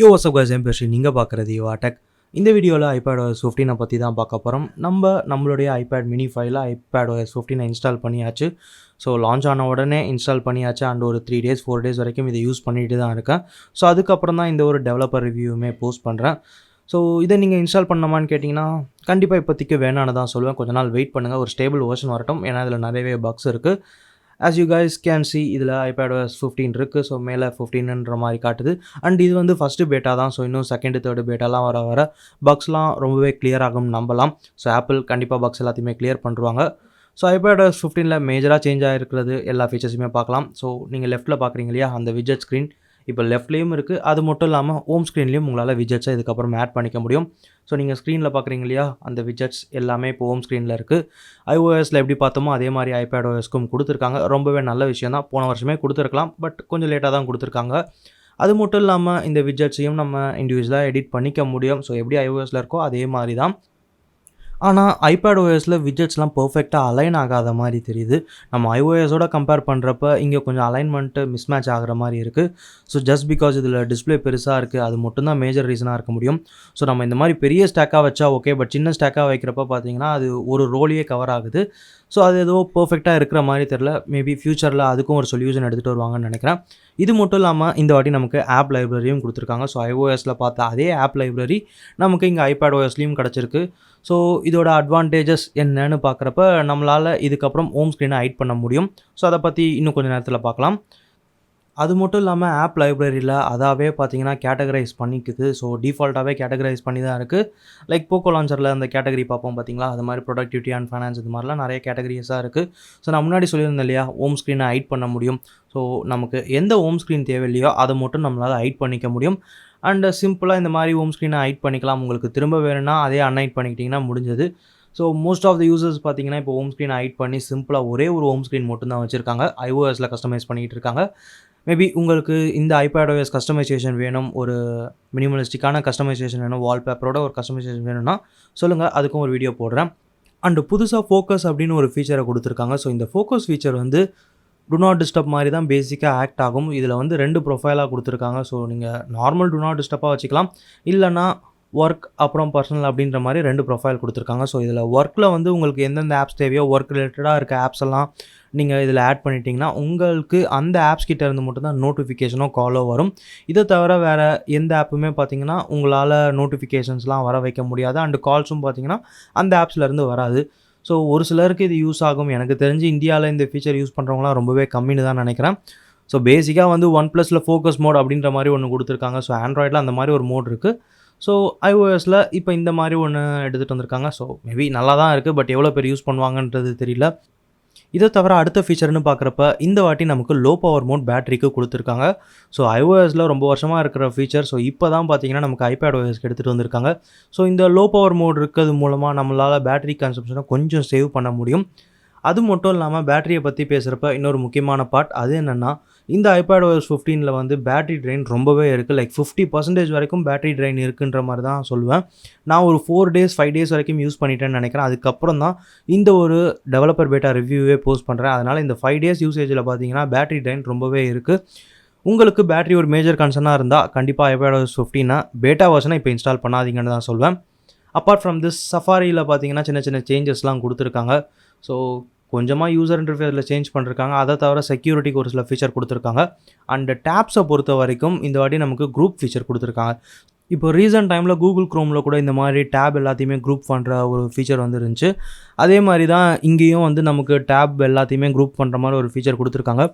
யோ what's up guys எம்பெஷி நீங்கள் பார்க்குறது யுவாடெக். இந்த வீடியோவில் iPadOS 15 பற்றி தான் பார்க்க போகிறோம். நம்மளுடைய iPad mini ஃபைலில் iPadOS 15 இன்ஸ்டால் பண்ணியாச்சு. ஸோ லான்ச் ஆன உடனே இன்ஸ்டால் பண்ணியாச்சு அண்ட் ஒரு 3 days 4 days வரைக்கும் இதை யூஸ் பண்ணிட்டு தான் இருக்கேன். ஸோ அதுக்கப்புறம் தான் இந்த ஒரு டெவலப்பர் ரிவ்யூவுமே போஸ்ட் பண்ணுறேன். ஸோ இதை நீங்கள் இன்ஸ்டால் பண்ணமான்னு கேட்டிங்கன்னா கண்டிப்பாக இப்போதைக்கு வேணான்னு தான் சொல்லுவேன். கொஞ்ச நாள் வெயிட் பண்ணுங்கள், ஒரு ஸ்டேபிள் வெர்ஷன் வரட்டும். ஏன்னா இதில் நிறையவே பக்ஸ் இருக்குது. as you guys can see இதில் iPadOS 15 இருக்குது. ஸோ மேலே 15ன்ற மாதிரி காட்டுது. அண்ட் இது வந்து ஃபஸ்ட்டு பேட்டா தான். ஸோ இன்னும் செகண்டு தேர்டு பேட்டாலாம் வர பக்ஸ்லாம் ரொம்பவே கிளியர் ஆகும் நம்பலாம். ஸோ ஆப்பிள் கண்டிப்பாக பக்ஸ் எல்லாத்தையுமே கிளியர் பண்ணுவாங்க. ஸோ iPadOS 15 மேஜராக சேஞ்ச் ஆகிருக்கிறது எல்லா ஃபீச்சர்ஸுமே பார்க்கலாம். ஸோ நீங்கள் லெஃப்ட்டில் பார்க்குறீங்க இல்லையா, அந்த விட்ஜெட் ஸ்க்ரீன் இப்போ லெஃப்ட்லேயும் இருக்குது. அது மட்டும் இல்லாமல் ஹோம் ஸ்க்ரீன்லேயும் உங்களால் விட்ஜெட்ஸை இதுக்கப்புறம் ஆட் பண்ணிக்க முடியும். ஸோ நீங்கள் ஸ்க்ரீனில் பார்க்குறீங்க இல்லையா, அந்த விட்ஜெட்ஸ் எல்லாமே இப்போ ஹோம் ஸ்க்ரீனில் இருக்குது. iOSல எப்படி பார்த்தோமோ அதே மாதிரி iPadOSக்கும் கொடுத்துருக்காங்க. ரொம்பவே நல்ல விஷயம் தான். போன வருஷமே கொடுத்துருக்கலாம், பட் கொஞ்சம் லேட்டாக தான் கொடுத்துருக்காங்க. அது மட்டும் இல்லாமல் இந்த விட்ஜெட்ஸையும் நம்ம இண்டிவிஜுவலாக எடிட் பண்ணிக்க முடியும். ஸோ எப்படி iOSல இருக்கோ அதே மாதிரி தான். ஆனால் iPadOSல விட்ஜெட்ஸ்லாம் பர்ஃபெக்டாக அலைன் ஆகாத மாதிரி தெரியுது. நம்ம iOSோட கம்பேர் பண்ணுறப்ப இங்கே கொஞ்சம் அலைன்மெண்ட்டு மிஸ்மேட்ச் ஆகிற மாதிரி இருக்குது. ஸோ ஜஸ்ட் பிகாஸ் இதில் டிஸ்பிளே பெருசாக இருக்குது, அது மட்டும்தான் மேஜர் ரீசனாக இருக்க முடியும். ஸோ நம்ம இந்த மாதிரி பெரிய ஸ்டாக்காக வச்சா ஓகே, பட் சின்ன ஸ்டாக்காக வைக்கிறப்ப பார்த்தீங்கன்னா அது ஒரு ரோலையே கவர் ஆகுது. ஸோ அது ஏதோ பர்ஃபெக்டாக இருக்கிற மாதிரி தெரில. மேபி ஃப்யூச்சரில் அதுக்கும் ஒரு சொல்யூஷன் எடுத்துகிட்டு வருவாங்கன்னு நினைக்கிறேன். இது மட்டும் இல்லாமல் இந்த வாட்டி நமக்கு ஆப் லைப்ரரியும் கொடுத்துருக்காங்க. ஸோ iOSல பார்த்த அதே ஆப் லைப்ரரி நமக்கு இங்கே iPadOSலையும் கிடச்சிருக்கு. ஸோ இதோட அட்வான்டேஜஸ் என்னன்னு பார்க்குறப்ப நம்மளால் இதுக்கப்புறம் ஹோம் ஸ்க்ரீனை ஹைட் பண்ண முடியும். ஸோ அதை பற்றி இன்னும் கொஞ்சம் நேரத்தில் பார்க்கலாம். அது மட்டும் இல்லாமல் ஆப் லைப்ரரியில் அதாவே பார்த்தீங்கன்னா கேட்டகரைஸ் பண்ணிக்குது. ஸோ டிஃபால்ட்டாகவே கேட்டகரைஸ் பண்ணி தான் இருக்குது. லைக் போக்கோ லான்ச்சரில் அந்த கேட்டகரி பார்ப்போம் பார்த்தீங்களா, அது மாதிரி ப்ரொடக்டிவிட்டி அண்ட் ஃபைனான்ஸ் இது மாதிரிலாம் நிறைய கேட்டகரிஸாக இருக்குது. ஸோ நான் முன்னாடி சொல்லியிருந்தேன் இல்லையா, ஹோம் ஸ்க்ரீனை ஹைட் பண்ண முடியும். ஸோ நமக்கு எந்த ஹோம் ஸ்க்ரீன் தேவையில்லையோ அதை மட்டும் நம்மளால் ஹைட் பண்ணிக்க முடியும். அண்ட் சிம்பிளாக இந்த மாதிரி ஹோம் ஸ்க்ரீனை ஹைட் பண்ணிக்கலாம். உங்களுக்கு திரும்ப வேணும்னா அதே அன்ஹைட் பண்ணிக்கிட்டிங்கன்னா முடிஞ்சது. So most of the users பார்த்தீங்கன்னா இப்போ ஹோம் ஸ்க்ரீனை ஹைட் பண்ணி சிம்பிளாக ஒரே ஒரு ஹோம் ஸ்க்ரீன் மட்டும் தான் வச்சுருக்காங்க. iOSல கஸ்டமைஸ் பண்ணிகிட்டு இருக்காங்க. மேபி உங்களுக்கு இந்த iPadOS கஸ்டமைசேஷன் வேணும், ஒரு மினிமலிஸ்டிக்கான கஸ்டமைசேஷன் வேணும், வால்பேப்பரோட ஒரு கஸ்டமைசேஷன் வேணும்னா சொல்லுங்கள், அதுக்கும் ஒரு வீடியோ போடுறேன். அண்டு புதுசாக ஃபோக்கஸ் அப்படின்னு ஒரு ஃபீச்சரை கொடுத்துருக்காங்க. ஸோ இந்த ஃபோக்கஸ் ஃபீச்சர் வந்து டு நாட் டிஸ்டர்ப் மாதிரி தான் பேசிக்காக ஆக்ட் ஆகும். இதில் வந்து 2 ப்ரொஃபைலாக கொடுத்துருக்காங்க. ஸோ நீங்கள் நார்மல் டு நாட் டிஸ்டர்பாக வச்சுக்கலாம், இல்லைனா ஒர்க் அப்புறம் பர்சனல் அப்படின்ற மாதிரி 2 ப்ரொஃபைல் கொடுத்துருக்காங்க. ஸோ இதில் ஒர்க்கில் வந்து உங்களுக்கு எந்தெந்த ஆப்ஸ் தேவையோ ஒர்க் ரிலேட்டடாக இருக்க ஆப்ஸ் எல்லாம் நீங்கள் இதில் ஆட் பண்ணிட்டீங்கன்னா உங்களுக்கு அந்த ஆப்ஸ் கிட்ட இருந்து மட்டும்தான் நோட்டிஃபிகேஷனோ காலோ வரும். இதை தவிர வேறு எந்த ஆப்புமே பார்த்தீங்கன்னா உங்களால் நோட்டிஃபிகேஷன்ஸ்லாம் வர வைக்க முடியாது. அண்டு கால்ஸும் பார்த்தீங்கன்னா அந்த ஆப்ஸ்லேருந்து வராது. ஸோ ஒரு சிலருக்கு இது யூஸ் ஆகும். எனக்கு தெரிஞ்சு இந்தியாவில் இந்த ஃபீச்சர் யூஸ் பண்ணுறவங்களாம் ரொம்பவே கம்மின்னு தான் நினைக்கிறேன். ஸோ பேசிக்காக வந்து OnePlusல ஃபோக்கஸ் மோட் அப்படின்ற மாதிரி ஒன்று கொடுத்துருக்காங்க. ஸோ ஆண்ட்ராய்டில் அந்த மாதிரி ஒரு மோட் இருக்குது. ஸோ iOSல இப்போ இந்த மாதிரி ஒன்று எடுத்துகிட்டு வந்திருக்காங்க. ஸோ மேபி நல்லா தான் இருக்குது, பட் எவ்வளோ பேர் யூஸ் பண்ணுவாங்கன்றது தெரியல. இதை தவிர அடுத்த ஃபீச்சர்னு பார்க்குறப்ப இந்த வாட்டி நமக்கு லோ பவர் மோட் பேட்டரிக்கு கொடுத்துருக்காங்க. ஸோ iOSல ரொம்ப வருஷமாக இருக்கிற ஃபீச்சர். ஸோ இப்போ தான் பார்த்தீங்கன்னா நமக்கு iPadOSக்கு எடுத்துகிட்டு வந்திருக்காங்க. ஸோ இந்த லோ பவர் மோட் இருக்கிறது மூலமாக நம்மளால் பேட்டரி கன்சம்ஷனை கொஞ்சம் சேவ் பண்ண முடியும். அது மட்டும் இல்லாமல் பேட்டரியை பற்றி பேசுகிறப்ப இன்னொரு முக்கியமான பார்ட் அது என்னென்னா, இந்த iPadOS 15 வந்து பேட்டரி ட்ரெயின் ரொம்பவே இருக்குது. லைக் 50% வரைக்கும் பேட்டரி ட்ரெயின் இருக்குன்ற மாதிரி தான் சொல்லுவேன். நான் ஒரு 4 days 5 days வரைக்கும் யூஸ் பண்ணிட்டேன்னு நினைக்கிறேன். அதுக்கப்புறம் தான் இந்த ஒரு டெவலப்பர் பேட்டா ரிவ்யூவே போஸ்ட் பண்ணுறேன். அதனால் இந்த 5 days யூசேஜில் பார்த்தீங்கன்னா பேட்டரி ட்ரெயின் ரொம்பவே இருக்குது. உங்களுக்கு பேட்டரி ஒரு மேஜர் கன்சர்னாக இருந்தால் கண்டிப்பாக iPadOS 15 பேட்டா வெர்ஷனை இப்போ இன்ஸ்டால் பண்ணாதீங்கன்னு தான் சொல்வேன். அப்பார்ட் ஃப்ரம் திஸ் சஃபாரியில் பார்த்தீங்கன்னா சின்ன சின்ன சேஞ்சஸ்லாம் கொடுத்துருக்காங்க. ஸோ கொஞ்சமாக யூசர் இன்டர்ஃபேஸில் சேஞ்ச் பண்ணிருக்காங்க. அதை தவிர செக்யூரிட்டிக்கு ஒரு சில ஃபீச்சர் கொடுத்துருக்காங்க. அண்ட் டேப்ஸை பொறுத்த வரைக்கும் இந்த வாட்டி நமக்கு குரூப் ஃபீச்சர் கொடுத்துருக்காங்க. இப்போ ரீசன்ட் டைமில் கூகுள் க்ரோமில் கூட இந்த மாதிரி டேப் எல்லாத்தையுமே குரூப் பண்ணுற ஒரு ஃபீச்சர் வந்து இருந்துச்சு. அதே மாதிரி தான் இங்கேயும் வந்து நமக்கு டேப் எல்லாத்தையுமே குரூப் பண்ணுற மாதிரி ஒரு ஃபீச்சர் கொடுத்துருக்காங்க.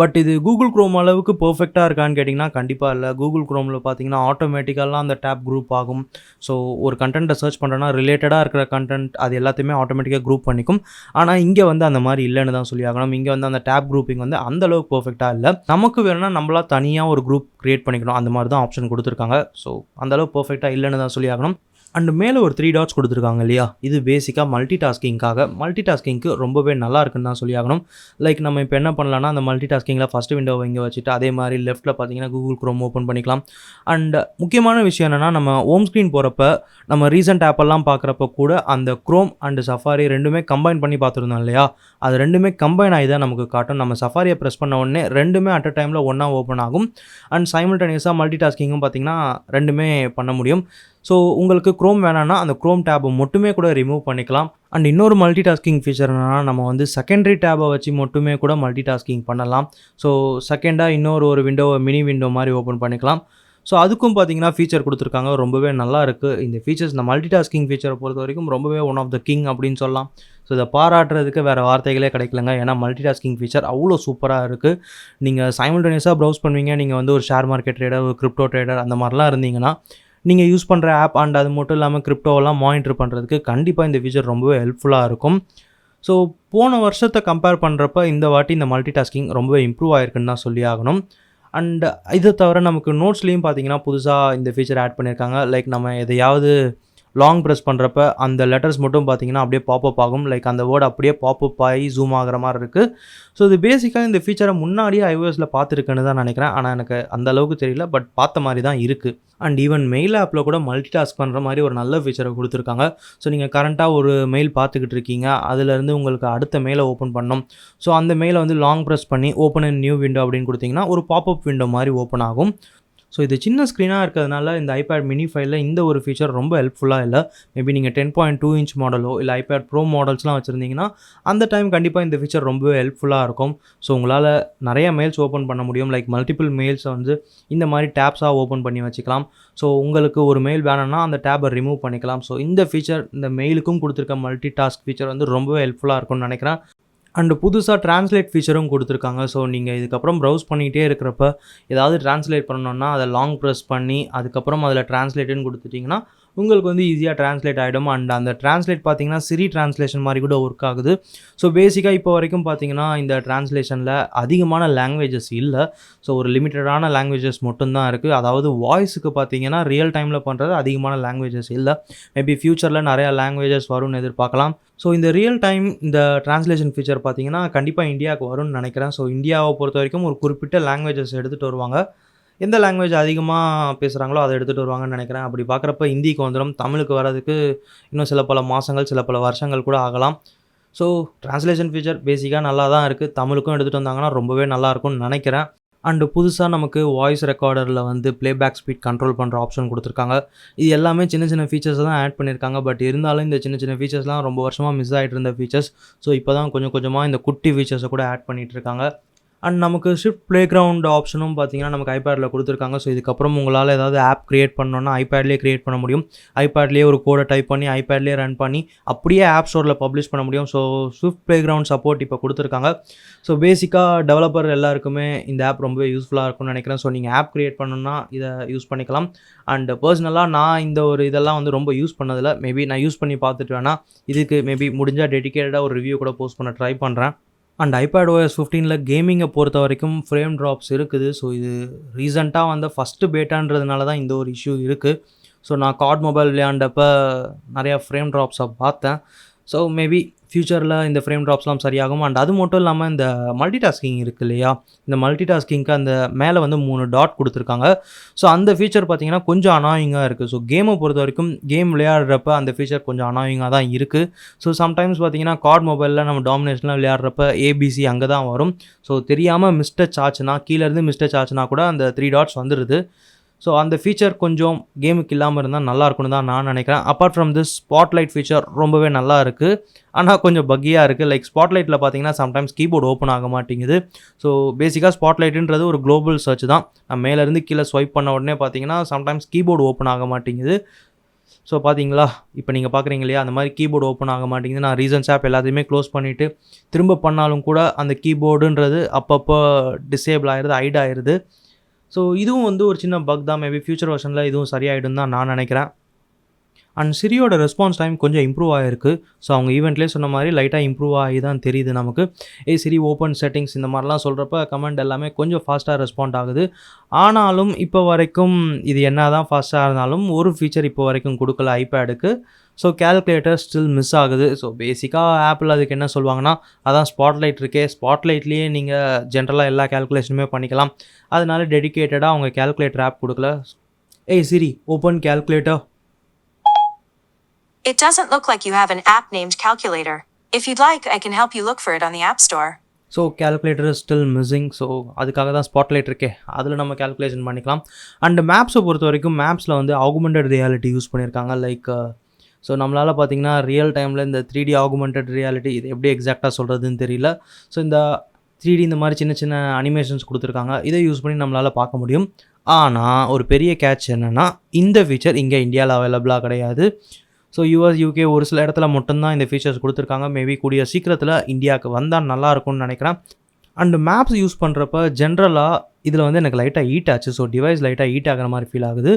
பட் இது கூகுள் க்ரோம் அளவுக்கு பர்ஃபெக்டாக இருக்கான்னு கேட்டிங்கன்னா கண்டிப்பாக இல்லை. கூகுள் க்ரோமில் பார்த்தீங்கன்னா ஆட்டோமேட்டிக்கலாக அந்த டேப் குரூப் ஆகும். ஸோ ஒரு கண்டென்ட்டை சர்ச் பண்ணுறோன்னா ரிலேட்டடாக இருக்கிற கண்டென்ட் அது எல்லாத்தையுமே ஆட்டோமேட்டிக்காக குரூப் பண்ணிக்கும். ஆனால் இங்கே வந்து அந்த மாதிரி இல்லைன்னு தான் சொல்லி ஆகணும். இங்கே வந்து அந்த டேப் குரூப்பிங் வந்து அந்தளவுக்கு பர்ஃபெக்டாக இல்லை. நமக்கு வேணும்னா நம்மளா தனியாக ஒரு குரூப் க்ரியேட் பண்ணிக்கணும், அந்த மாதிரி தான் ஆப்ஷன் கொடுத்துருக்காங்க. ஸோ அந்தளவுக்கு பர்ஃபெக்டாக இல்லைன்னு தான் சொல்லி ஆகணும். அண்ட் மேலே ஒரு 3 டாட்ஸ் கொடுத்துருக்காங்க இல்லையா, இது பேசிக்காக மல்டி டாஸ்கிங்க்கு ரொம்பவே நல்லா இருக்குன்னு தான் சொல்லி ஆகணும். லைக் நம்ம இப்போ என்ன பண்ணலாம்னா, அந்த மல்டி டாஸ்கிங்கில் ஃபஸ்ட்டு விண்டோவை இங்கே வச்சுட்டு அதே மாதிரி லெஃப்ட்டில் பார்த்தீங்கன்னா கூகுள் குரோம் ஓப்பன் பண்ணிக்கலாம். அண்ட் முக்கியமான விஷயம் என்னென்னா, நம்ம ஹோம் ஸ்க்ரீன் போகிறப்ப நம்ம ரீசெண்ட் ஆப்பெல்லாம் பார்க்குறப்ப கூட அந்த குரோம் அண்ட் சஃபாரி ரெண்டுமே கம்பைன் பண்ணி பார்த்துருந்தோம் இல்லையா, அது ரெண்டுமே கம்பைன் ஆகி தான் நமக்கு காட்டும். நம்ம சஃபாரியை ப்ரெஸ் பண்ண உடனே ரெண்டுமே அட் அ டைமில் ஒன்றா ஓப்பன் ஆகும். அண்ட் சைமல்டேனியஸாக மல்டி டாஸ்கிங்கும் பார்த்திங்கன்னா ரெண்டுமே பண்ண முடியும். ஸோ உங்களுக்கு குரோம் வேணான்னா அந்த குரோம் டேபை மட்டுமே கூட ரிமூவ் பண்ணிக்கலாம். அண்ட் இன்னொரு மல்டி டாஸ்கிங் ஃபீச்சர் என்னென்னா, நம்ம வந்து செகண்டரி டேபை வச்சு மட்டுமே கூட மல்டி டாஸ்கிங் பண்ணலாம். ஸோ செகண்டாக ஒரு விண்டோவை மினி விண்டோ மாதிரி ஓப்பன் பண்ணிக்கலாம். ஸோ அதுக்கும் பார்த்தீங்கன்னா ஃபீச்சர் கொடுத்துருக்காங்க, ரொம்பவே நல்லா இருக்குது. இந்த ஃபீச்சர்ஸ் இந்த மல்டி டாஸ்கிங் ஃபீச்சரை பொறுத்த வரைக்கும் ரொம்பவே ஒன் ஆஃப் த கிங் அப்படின்னு சொல்லலாம். ஸோ இதை பாராட்டுறதுக்கு வேறு வார்த்தைகளே கிடைக்கலங்க. ஏன்னா மல்டி டாஸ்கிங் ஃபீச்சர் அவ்வளோ சூப்பராக இருக்குது. நீங்கள் சைமல்டேனியஸாக ப்ரௌஸ் பண்ணுவீங்க, நீங்கள் வந்து ஒரு ஷேர் மார்க்கெட் ட்ரேடர், ஒரு கிரிப்டோ ட்ரேடர் அந்த மாதிரிலாம் இருந்தீங்கன்னா, நீங்கள் யூஸ் பண்ணுற ஆப் அண்ட் அது மட்டும் இல்லாமல் கிரிப்டோவெல்லாம் மானிட்டர் பண்ணுறதுக்கு கண்டிப்பாக இந்த ஃபீச்சர் ரொம்பவே ஹெல்ப்ஃபுல்லாக இருக்கும். ஸோ போன வருஷத்தை கம்பேர் பண்ணுறப்ப இந்த வாட்டி இந்த மல்டி டாஸ்கிங் ரொம்பவே இம்ப்ரூவ் ஆகிருக்குன்னு தான் சொல்லி ஆகணும். அண்ட் இதை தவிர நமக்கு நோட்ஸ்லேயும் பார்த்தீங்கன்னா புதுசாக இந்த ஃபீச்சர் ஆட் பண்ணியிருக்காங்க. லைக் நம்ம எதையாவது லாங் ப்ரெஸ் பண்ணுறப்ப அந்த லெட்டர்ஸ் மட்டும் பார்த்தீங்கன்னா அப்படியே பாப்அப் ஆகும். லைக் அந்த வேர்டு அப்படியே பாப்அப் ஆகி ஜூம் ஆகிற மாதிரி இருக்குது. ஸோ இது பேசிக்காக இந்த ஃபீச்சரை முன்னாடியே iOSல பார்த்துருக்குன்னு தான் நினைக்கிறேன். ஆனால் எனக்கு அந்த அளவுக்கு தெரியல, பட் பார்த்த மாதிரி தான் இருக்குது. அண்ட் ஈவன் மெயில் ஆப்பில் கூட மல்டி டாஸ்க் பண்ணுற மாதிரி ஒரு நல்ல ஃபீச்சரை கொடுத்துருக்காங்க. ஸோ நீங்கள் கரண்ட்டாக ஒரு மெயில் பார்த்துக்கிட்டு இருக்கீங்க, அதுலேருந்து உங்களுக்கு அடுத்த மெயிலை ஓப்பன் பண்ணணும். ஸோ அந்த மெயிலை வந்து லாங் ப்ரெஸ் பண்ணி ஓப்பன் இன் நியூ விண்டோ அப்படின்னு கொடுத்தீங்கன்னா ஒரு பாப்அப் விண்டோ மாதிரி ஓப்பன் ஆகும். ஸோ இது சின்ன ஸ்க்ரீனாக இருக்கிறதுனால இந்த ஐபேட் மினி ஃபைலில் இந்த ஒரு ஃபீச்சர் ரொம்ப ஹெல்ப்ஃபுல்லாக இல்லை. மேபி நீங்கள் 10.2 இன்ச் மாடலோ இல்லை ஐபேட் ப்ரோ மாடல்ஸ்லாம் வச்சுருந்தீங்கன்னா அந்த டைம் கண்டிப்பாக இந்த ஃபீச்சர் ரொம்பவே ஹெல்ப்ஃபுல்லாக இருக்கும். ஸோ உங்களால் நிறைய மெயில்ஸ் ஓப்பன் பண்ண முடியும். லைக் மல்டிபிள் மெயில்ஸை வந்து இந்த மாதிரி டேப்ஸாக ஓப்பன் பண்ணி வச்சுக்கலாம். ஸோ உங்களுக்கு ஒரு மெயில் வேணும்னா அந்த டேபை ரிமூவ் பண்ணிக்கலாம். ஸோ இந்த ஃபீச்சர் இந்த மெயிலுக்கும் கொடுத்துருக்க மல்டி டாஸ்க் ஃபீச்சர் வந்து ரொம்பவே ஹெல்ப்ஃபுல்லாக இருக்கும்னு நினைக்கிறேன். அண்டு புதுசாக ட்ரான்ஸ்லேட் ஃபீச்சரும் கொடுத்துருக்காங்க. ஸோ நீங்கள் இதுக்கப்புறம் ப்ரௌஸ் பண்ணிகிட்டே இருக்கிறப்ப ஏதாவது ட்ரான்ஸ்லேட் பண்ணணுன்னா அதை லாங் ப்ரெஸ் பண்ணி அதுக்கப்புறம் அதில் ட்ரான்ஸ்லேட்டுன்னு கொடுத்துட்டிங்கன்னா உங்களுக்கு வந்து ஈஸியாக ட்ரான்ஸ்லேட் ஆகிடும். அண்ட் அந்த ட்ரான்ஸ்லேட் பார்த்தீங்கன்னா சிரி ட்ரான்ஸ்லேஷன் மாதிரி கூட ஒர்க் ஆகுது. ஸோ பேசிக்காக இப்போ வரைக்கும் பார்த்தீங்கன்னா இந்த ட்ரான்ஸ்லேஷனில் அதிகமான லாங்குவேஜஸ் இல்லை. ஸோ ஒரு லிமிட்டடான லாங்குவேஜஸ் மட்டும்தான் இருக்குது. அதாவது வாய்ஸுக்கு பார்த்தீங்கன்னா ரியல் டைமில் பண்ணுறது அதிகமான லாங்குவேஜஸ் இல்லை. மேபி ஃப்யூச்சரில் நிறையா லாங்குவேஜஸ் வரும்னு எதிர்பார்க்கலாம். ஸோ இந்த ரியல் டைம் இந்த ட்ரான்ஸ்லேஷன் ஃபீச்சர் பார்த்தீங்கன்னா கண்டிப்பாக இந்தியாவுக்கு வரும்னு நினைக்கிறேன். ஸோ இந்தியாவை பொறுத்த வரைக்கும் ஒரு குறிப்பிட்ட லாங்குவேஜஸ் எடுத்துகிட்டு வருவாங்க. எந்த லாங்குவேஜ் அதிகமாக பேசுகிறாங்களோ அதை எடுத்துகிட்டு வருவாங்கன்னு நினைக்கிறேன். அப்படி பார்க்குறப்ப ஹிந்திக்கு வந்துடும், தமிழுக்கு வர்றதுக்கு இன்னும் சில பல மாதங்கள் சில பல வருஷங்கள் கூட ஆகலாம். ஸோ ட்ரான்ஸ்லேஷன் ஃபீச்சர் பேசிக்காக நல்லா தான் இருக்குது. தமிழுக்கும் எடுத்துகிட்டு வந்தாங்கன்னா ரொம்பவே நல்லாயிருக்கும்னு நினைக்கிறேன். அண்டு புதுசாக நமக்கு வாய்ஸ் ரெக்கார்டரில் வந்து ப்ளேபேக் ஸ்பீட் கண்ட்ரோல் பண்ணுற ஆப்ஷன் கொடுத்துருக்காங்க. இது எல்லாமே சின்ன சின்ன ஃபீச்சர்ஸ் தான் ஆட் பண்ணியிருக்காங்க. பட் இருந்தாலும் இந்த சின்ன சின்ன ஃபீச்சர்ஸ்லாம் ரொம்ப வருஷமாக மிஸ் ஆகிட்டு இருந்த ஃபீச்சர்ஸ். ஸோ இப்போ தான் கொஞ்சம் கொஞ்சமாக இந்த குட்டி ஃபீச்சர்ஸை கூட ஆட் பண்ணிகிட்டு இருக்காங்க. அண்ட் நமக்கு ஷிஃப்ட் ப்ளே கிரவுண்ட் ஆப்ஷனும் பார்த்தீங்கன்னா நமக்கு ஐபேடில் கொடுத்துருக்காங்க. ஸோ இதுக்கப்புறம் உங்களால் ஏதாவது ஆப் க்ரியேட் பண்ணணுன்னா ஐபேட்லேயே க்ரியேட் பண்ண முடியும். ஐபேட்லேயே ஒரு கோடை டைப் பண்ணி ஐபேட்லேயே ரன் பண்ணி அப்படியே ஆப் ஸ்டோரில் பப்ளிஷ் பண்ண முடியும். So shift play ground support இப்போ கொடுத்துருக்காங்க. ஸோ பேசிக்காக டெவலப்பர் எல்லாருக்குமே இந்த ஆப் ரொம்பவே யூஸ்ஃபுல்லாக இருக்கும்னு நினைக்கிறேன். ஸோ நீங்கள் ஆப் க்ரியேட் பண்ணணுன்னா இதை யூஸ் பண்ணிக்கலாம். அண்ட் பர்சனலாக நான் இந்த ஒரு இதெல்லாம் வந்து ரொம்ப யூஸ் பண்ணதில்லை. மேபி நான் யூஸ் பண்ணி பார்த்துட்டு வேணால் இதுக்கு மேபி முடிஞ்சால் டெடிக்கேட்டடாக ஒரு ரிவ்யூ கூட போஸ்ட் பண்ண ட்ரை பண்ணுறேன். அண்ட் iPadOS 15ல் கேமிங்கை பொறுத்த வரைக்கும் ஃப்ரேம் ட்ராப்ஸ் இருக்குது. ஸோ இது ரீசெண்டாக வந்த ஃபஸ்ட்டு பேட்டான்றதுனால தான் இந்த ஒரு இஷ்யூ இருக்குது. ஸோ நான் கார்ட் மொபைல் விளையாண்டப்போ நிறையா ஃப்ரேம் ட்ராப்ஸை பார்த்தேன். ஸோ மேபி ஃப்யூச்சரில் இந்த ஃப்ரேம் ட்ராப்ஸ்லாம் சரியாகும். அண்ட் அது மட்டும் இல்லாமல் இந்த மல்டி டாஸ்கிங் இருக்குது இல்லையா, இந்த மல்டி டாஸ்கிங்க்கு அந்த மேலே வந்து 3 டாட் கொடுத்துருக்காங்க. ஸோ அந்த ஃபீச்சர் பார்த்தீங்கன்னா கொஞ்சம் அனாயிங்காக இருக்குது. ஸோ கேமை பொறுத்த வரைக்கும் கேம் விளையாடுறப்ப அந்த ஃபீச்சர் கொஞ்சம் அனாயிங்காக தான் இருக்குது. ஸோ சம்டைம்ஸ் பார்த்தீங்கன்னா கார்ட் மொபைலில் நம்ம டாமினேஷனில் விளையாடுறப்ப ஏபிசி அங்கே தான் வரும். ஸோ தெரியாமல் மிஸ்டச் ஆச்சுன்னா கீழேருந்து மிஸ்டச் ஆச்சுன்னா கூட அந்த 3 டாட்ஸ் வந்துடுது. ஸோ அந்த ஃபீச்சர் கொஞ்சம் கேமுக்கு இல்லாமல் இருந்தால் நல்லா இருக்குன்னு தான் நான் நினைக்கிறேன். Apart from this spotlight feature ரொம்பவே நல்லா இருக்குது. ஆனால் கொஞ்சம் பக்கியாக இருக்குது. லைக் ஸ்பாட்லைட்டில் பார்த்தீங்கன்னா சம்டைம்ஸ் கீபோர்டு ஓப்பன் ஆக மாட்டேங்குது. ஸோ பேசிக்காக ஸ்பாட்லைட்டுன்றது ஒரு குளோபல் சர்ச் தான். நான் மேலேருந்து கீழே ஸ்வைப் பண்ண உடனே பார்த்தீங்கன்னா சம்டைம்ஸ் கீபோர்டு ஓப்பன் ஆக மாட்டேங்குது. ஸோ பார்த்தீங்களா, இப்போ நீங்கள் பார்க்குறீங்க இல்லையா, அந்த மாதிரி கீபோர்டு ஓப்பன் ஆக மாட்டேங்குது. நான் ரீசன்ஸ் ஆப் எல்லாத்தையுமே க்ளோஸ் பண்ணிவிட்டு திரும்ப பண்ணாலும் கூட அந்த கீபோர்டுன்றது அப்பப்போ டிசேபிள் ஆகிடுது, ஹைட் ஆகிடுது. ஸோ இதுவும் வந்து ஒரு சின்ன பக் தான். மேபி ஃபியூச்சர் வெர்ஷனில் இதுவும் சரியாயிடும் தான் நான் நினைக்கிறேன். அண்ட் சிரியோட ரெஸ்பான்ஸ் டைம் கொஞ்சம் இம்ப்ரூவ் ஆகிருக்கு. ஸோ அவங்க ஈவெண்ட்லேயே சொன்ன மாதிரி லைட்டாக இம்ப்ரூவ் ஆகி தான் தெரியுது நமக்கு. சிரி ஓப்பன் செட்டிங்ஸ் இந்த மாதிரிலாம் சொல்கிறப்ப கமெண்ட் எல்லாமே கொஞ்சம் ஃபாஸ்ட்டாக ரெஸ்பாண்ட் ஆகுது. ஆனாலும் இப்போ வரைக்கும் இது என்ன தான் ஃபாஸ்ட்டாக இருந்தாலும் ஒரு ஃபீச்சர் இப்போ வரைக்கும் கொடுக்கல ஐபேடுக்கு. ஸோ கேல்குலேட்டர் ஸ்டில் மிஸ் ஆகுது. ஸோ பேசிக்காக ஆப்பிள் அதுக்கு என்ன சொல்லுவாங்கன்னா, அதான் ஸ்பாட்லைட் இருக்கே, ஸ்பாட்லைட்லேயே நீங்கள் ஜென்ரலாக எல்லா கேல்குலேஷனுமே பண்ணிக்கலாம். அதனால டெடிகேட்டடாக அவங்க கேல்குலேட்டர் ஆப் கொடுக்கல. Siri open calculator. It doesn't look like you have an app named Calculator. If you'd like, I can help you look for it on the App Store. So calculator is still missing. So அதுக்காக தான் spotlight இருக்கே, அதில் நம்ம calculation பண்ணிக்கலாம். And மேப்ஸை பொறுத்த வரைக்கும் மேப்ஸில் வந்து augmented reality use பண்ணியிருக்காங்க. லைக் ஸோ நம்மளால் பார்த்தீங்கன்னா ரியல் டைமில் இந்த 3D ஆகுமெண்டட் ரியாலிட்டி இது எப்படி எக்ஸாக்டாக சொல்கிறதுன்னு தெரியல. ஸோ இந்த 3D இந்த மாதிரி சின்ன சின்ன அனிமேஷன்ஸ் கொடுத்துருக்காங்க. இதை யூஸ் பண்ணி நம்மளால் பார்க்க முடியும். ஆனால் ஒரு பெரிய கேட்ச் என்னென்னா, இந்த ஃபீச்சர் இங்கே இந்தியாவில் அவைலபிளாக கிடையாது. ஸோ யூஎஸ் யூகே ஒரு சில இடத்துல மட்டும்தான் இந்த ஃபீச்சர்ஸ் கொடுத்துருக்காங்க. மேபி கூடிய சீக்கிரத்தில் இந்தியாவுக்கு வந்தால் நல்லாயிருக்கும்னு நினைக்கிறேன். அண்டு மேப்ஸ் யூஸ் பண்ணுறப்ப ஜென்ரலாக இதில் வந்து எனக்கு லைட்டாக ஹீட் ஆச்சு. ஸோ டிவைஸ் லைட்டாக ஹீட் ஆகிற மாதிரி ஃபீல் ஆகுது.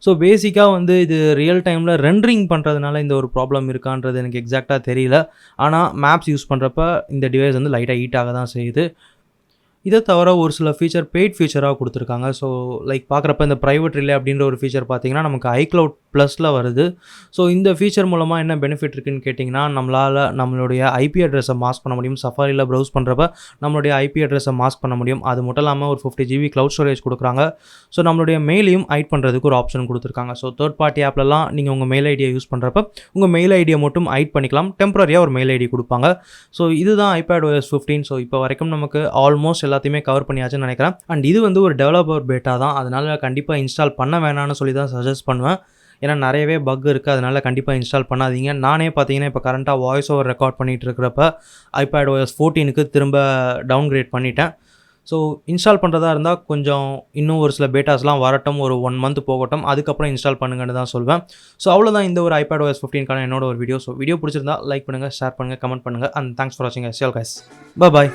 ஸோ பேசிக்காக வந்து இது ரியல் டைமில் ரெண்டரிங் பண்ணுறதுனால இந்த ஒரு ப்ராப்ளம் இருக்கான்றது எனக்கு எக்ஸாக்டாக தெரியல. ஆனால் மேப்ஸ் யூஸ் பண்ணுறப்ப இந்த டிவைஸ் வந்து லைட்டாக ஹீட் ஆக தான் செய்யுது. இதை தவிர ஒரு சில ஃபீச்சர் பெய்ட் ஃபீச்சராக கொடுத்துருக்காங்க. ஸோ லைக் பார்க்குறப்ப இந்த ப்ரைவேட் ரிலே அப்படின்ற ஒரு ஃபீச்சர் பார்த்தீங்கன்னா நமக்கு iCloud ப்ளஸில் வருது. ஸோ இந்த ஃபீச்சர் மூலமாக என்ன பெனிஃபிட் இருக்குன்னு கேட்டிங்கன்னா, நம்மளால் நம்மளுடைய ஐபி அட்ரஸை மாஸ்க் பண்ண முடியும். சஃபாரியில் ப்ரௌஸ் பண்ணுறப்ப நம்மளுடைய ஐபி அட்ரஸை மாஸ்க் பண்ண முடியும். அது மட்டும் இல்லாமல் ஒரு 50 GB க்ளவுட் ஸ்டோரேஜ் கொடுக்குறாங்க. ஸோ நம்மளுடைய மெயிலையும் ஹைட் பண்ணுறதுக்கு ஒரு ஆப்ஷன் கொடுத்துருக்காங்க. ஸோ தேர்ட் பார்ட்டி ஆப்லலாம் நீங்கள் உங்கள் மெயில் ஐடியை யூஸ் பண்ணுறப்ப உங்கள் மெயில் ஐடியை மட்டும் ஹைட் பண்ணிக்கலாம். டெம்பரரியாக ஒரு மெயில் ஐடி கொடுப்பாங்க. ஸோ இதுதான் iPadOS 15. ஸோ இப்போ வரைக்கும் நமக்கு ஆல்மோஸ்ட் எல்லாத்தையுமே கவர் பண்ணியாச்சுன்னு நினைக்கிறேன். அண்ட் இது வந்து ஒரு டெவலப்பர் பேட்டா தான். அதனால் கண்டிப்பாக இன்ஸ்டால் பண்ண வேணான்னு சொல்லி தான் சஜஸ்ட் பண்ணுவேன். ஏன்னா நிறையவே பக் இருக்குது. அதனால் கண்டிப்பாக இன்ஸ்டால் பண்ணாதீங்க. நானே பார்த்தீங்கன்னா இப்போ கரண்ட்டாக வாய்ஸ் ஓவர் ரெக்கார்ட் பண்ணிகிட்டு இருக்கிறப்ப iPadOS 14க்கு திரும்ப டவுன்கிரேட் பண்ணிட்டேன். ஸோ இன்ஸ்டால் பண்ணுறதா இருந்தால் கொஞ்சம் இன்னும் ஒரு சில பேட்டாஸ்லாம் வரட்டும், ஒரு 1 month போகட்டும், அதுக்கப்புறம் இன்ஸ்டால் பண்ணுங்கன்னு தான் சொல்வேன். ஸோ அவ்வளோதான் இந்த ஒரு iPadOS 15க்கான என்னோட ஒரு வீடியோ. ஸோ வீடியோ பிடிச்சிருந்தா லைக் பண்ணுங்கள், ஷேர் பண்ணுங்கள், கமெண்ட் பண்ணுங்கள். அண்ட் தேங்க்ஸ் ஃபார் வாட்சிங். Guys, bye bye.